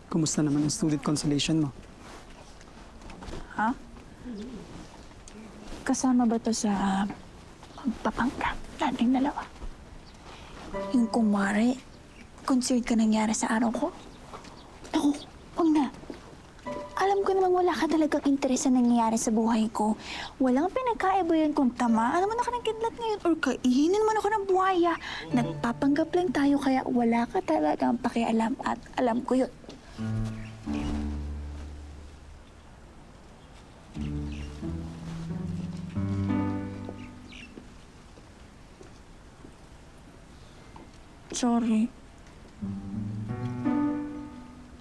Kumusta naman ang student consolation mo? Ha? Kasama ba to sa pagpapanggap nating dalawa? Yung kumari, concerned ka nangyari sa araw ko? Naku, huwag na. Alam ko namang wala ka talagang interes sa nangyayari sa buhay ko. Walang pinagkaiba yun kung tamaan naman ako ng kidlat ngayon or kainin mo ako ng buhaya. Nagpapanggap lang tayo kaya wala ka talagang pakialam at alam ko yun. Sorry.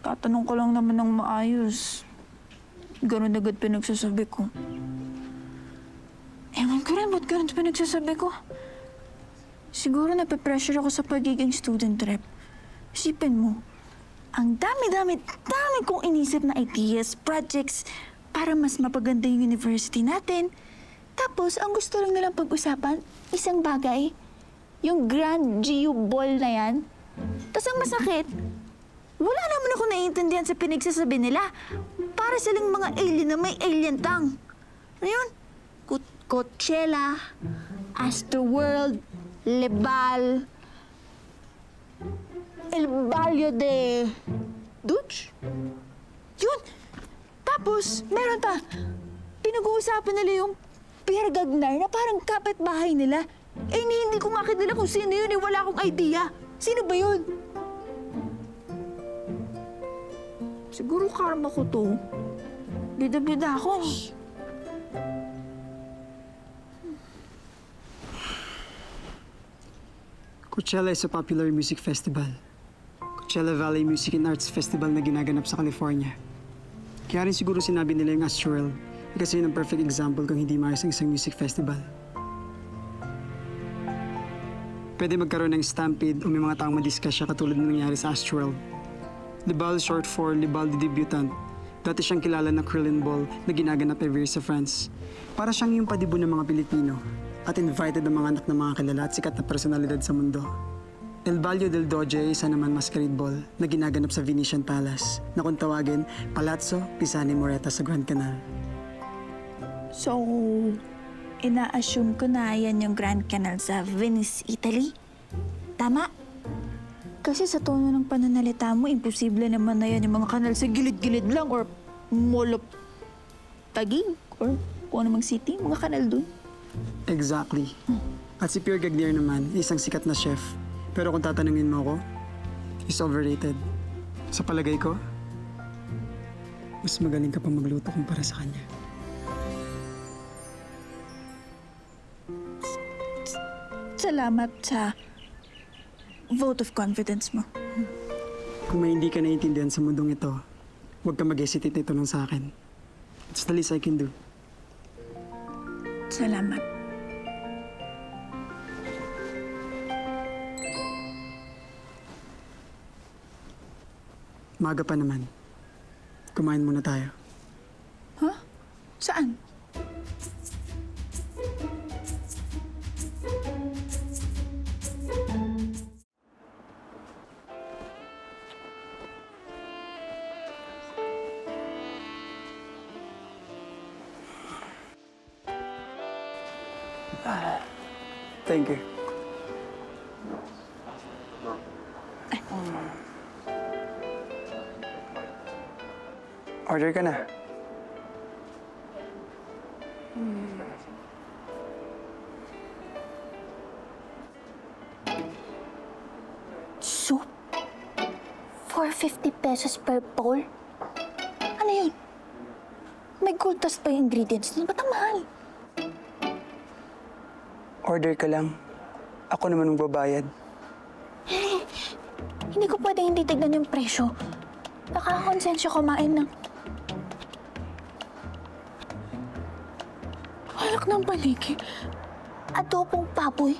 Tatanong ko lang naman ng maayos. Ganun agad pinagsasabi ko. Ewan ko rin, ba't ganun pinagsasabi ko? Siguro nape-pressure ako sa pagiging student rep. Isipin mo, ang dami kong inisip na ideas, projects, para mas mapaganda yung university natin. Tapos, ang gusto lang nilang pag-usapan, isang bagay, yung Grand GU Ball na yan. Tapos ang masakit, wala naman ako naiintindihan sa pinagsasabi nila. Para silang mga alien na may alien tongue. Ano yun? Coachella, Astroworld, Lebal, El Valle de Dutch. Yun. Tapos, meron pa. Pinag-uusapan nila yung Pierre Gagnar na parang kapitbahay nila. Eh, hindi ko makidala kung sino yun eh. Wala akong idea. Sino ba yun? Siguro karma ko to. Bida-bida ako. Coachella is a popular music festival. Coachella Valley Music and Arts Festival na ginaganap sa California. Kaya rin siguro sinabi nila yung Astroworld kasi yun ang perfect example kung hindi maayos ang isang music festival. Pwede magkaroon ng stampede o may mga taong madiscuss siya katulad ng nangyari sa Astroworld. Lebal short for Lebal the Debutant. Dati siyang kilala na Krillin Ball na ginaganap every year sa France. Para siyang yung padibo ng mga Pilipino at invited ang mga anak ng mga kilala at sikat na personalidad sa mundo. El Valle del Doge ay isa naman masquerade ball na ginaganap sa Venetian Palace na kung tawagin Palazzo Pisani Moreta sa Grand Canal. So, ina-assume ko na yan yung Grand Canal sa Venice, Italy? Tama? Kasi sa tono ng pananalita mo, imposible naman na yan yung mga kanal sa gilid-gilid lang or mall of Taguig or kung anumang city, mga kanal dun. Exactly. At si Pierre Gagnaire naman, isang sikat na chef. Pero kung tatanungin mo ako, he's overrated. Sa palagay ko, mas magaling ka pa magluto kumpara sa kanya. Salamat sa vote of confidence mo. Kung may hindi ka naiintindihan sa mundong ito, huwag ka mag-hesitate na itanong sa akin. It's the least I can do. Salamat. Maaga pa naman. Kumain muna tayo. Huh? Saan? Thank you. Order ka na. Soup? 450 pesos per bowl? Ano yun? May gold dust pa yung ingredients nun. Ba't ang mahal? Order ka lang. Ako naman magbabayad. Hindi ko pwedeng hindi tignan yung presyo. Nakakonsensya kumain ng... Alak ng paliki. Adobong baboy.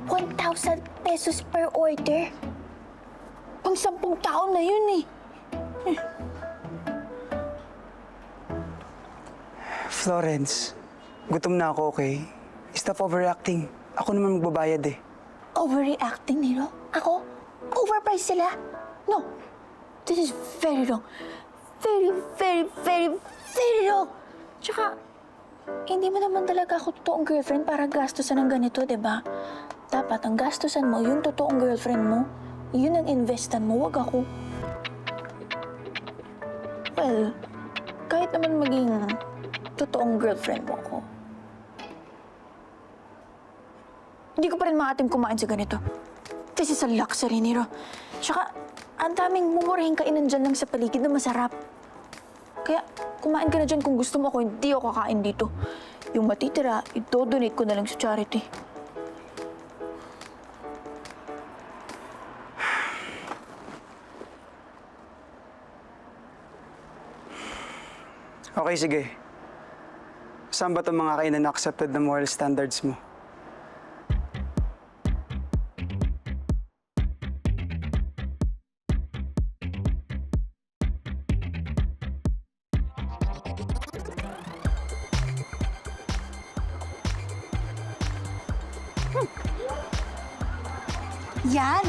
1,000 pesos per order. Pang 10 taon na yun eh. Florence, gutom na ako, okay? Stop overreacting. Ako naman magbabayad eh. Overreacting, Nero? Ako? Overpriced sila? No. This is very wrong. Very, very, very, very wrong. Tsaka, hindi mo naman talaga ako totoong girlfriend para gastusan ng ganito, di ba? Dapat ang gastusan mo, yung totoong girlfriend mo, yun ang investan mo, wag ako. Well, kahit naman maging totoong girlfriend mo ako, hindi ko pa rin maatim kumain sa ganito. This is a luxury, Nero. Tsaka, ang daming mumurahing kainan dyan lang sa paligid na masarap. Kaya, kumain ka na dyan kung gusto mo. Ako hindi ako kakain dito. Yung matitira, ito-donate ko na lang sa charity. Okay, sige. Saan ba itong mga kainan na accepted na moral standards mo? Yan!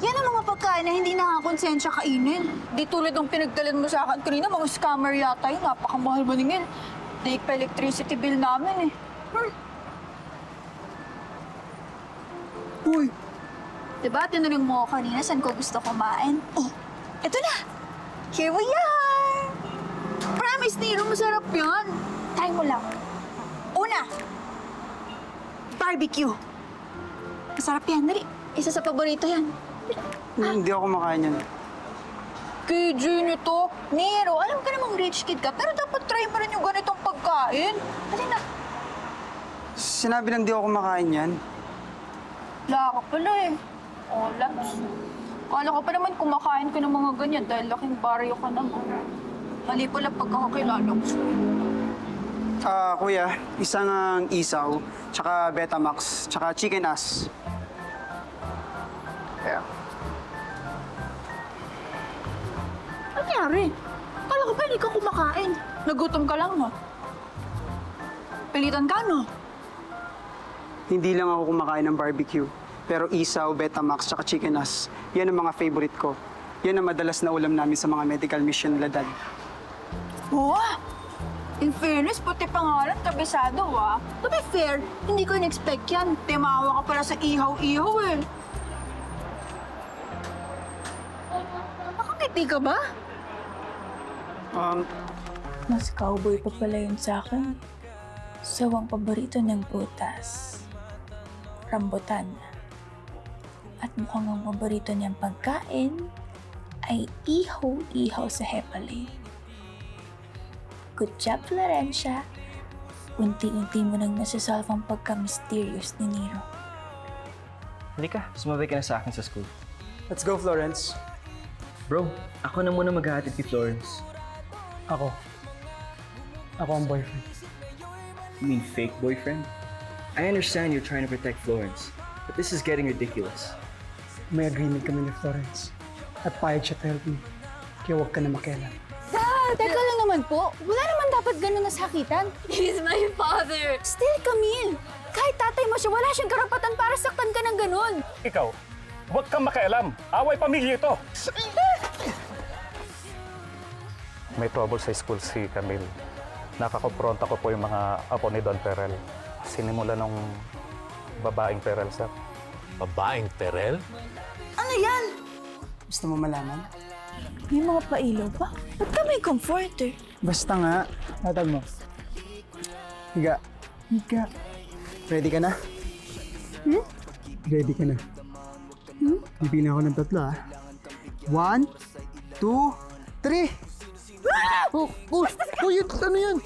Yan ang mga pagkain na hindi nakakonsensya kainin. Di tulad ng pinagdalan mo sa akin kanina, mga scammer yata yun. Napakamahal maningin. Daig pa electricity bill namin eh. Uy! Diba, tinanong mo ako kanina saan ko gusto kumain? Oh, eto na! Here we are! Promise, Nero, masarap yan. Try mo lang. Una, barbecue. Masarap yan, dali. Isa sa paborito yan. Hindi ako kumakain yan. KJ nito, Nero, alam ka namang rich kid ka, pero dapat try mo rin yung ganitong pagkain. Dali na. Sinabi lang di ako kumakain yan. Wala ka pala eh. Oh, Labs. Kala ko pa naman kumakain ka ng mga ganyan dahil laking baryo ka naman. Mali pala pagkakakilala ko sa'yo. Kuya, isang isaw, tsaka Betamax, tsaka chicken ass. Yeah. Ano nangyari? Kala ko pa hindi ka kumakain. Nagutom ka lang, no? Pilitan ka, no? Hindi lang ako kumakain ng barbecue. Pero isaw, Betamax, tsaka chicken ass, yan ang mga favorite ko. Yan ang madalas na ulam namin sa mga medical mission nila, Dad. Oo. In fairness, pati pangalan, kabisado, ah. To be fair, hindi ko in-expect yan. Timawa ka pala sa ihaw-ihaw, eh. Nakangiti ka ba? Mas cowboy pa pala yun sa akin. Sawang paborito ng prutas. Rambutan. At mukhang ang paborito niyang pagkain ay ihaw-ihaw sa hepalay. Good job, Florencia. Unti-unti mo nang nasisolve ang pagka-mysterious ni Nero. Halika, sumabay ka na sa akin sa school. Let's go, Florence. Bro, ako na muna maghahatid kay Florence. Ako ang boyfriend. You mean fake boyfriend? I understand you're trying to protect Florence, but this is getting ridiculous. May agreement kami ni Florence. At payag siya to help me. Kaya huwag ka na makialam. Teka lang naman po. Wala naman dapat ganun nasakitan. He's my father. Still, Camille. Kahit tatay mo siya, wala siyang karapatan para saktan ka ng ganun. Ikaw, huwag kang makialam. Away pamilya ito. May trouble sa school si Camille. Nakakompronta ko po yung mga apo ni Don Perel. Sinimula nung babaeng Perel, sir. Babaeng Terel? Ano yan? Gusto mo malaman? May mga pailaw pa? Ba't ka may comforter? Basta nga. Tatag mo. Higa. Higa. Ready ka na? Ready ka na? Bibigyan ako ng 3, ah. 1, 2, 3! Oh, ano yan?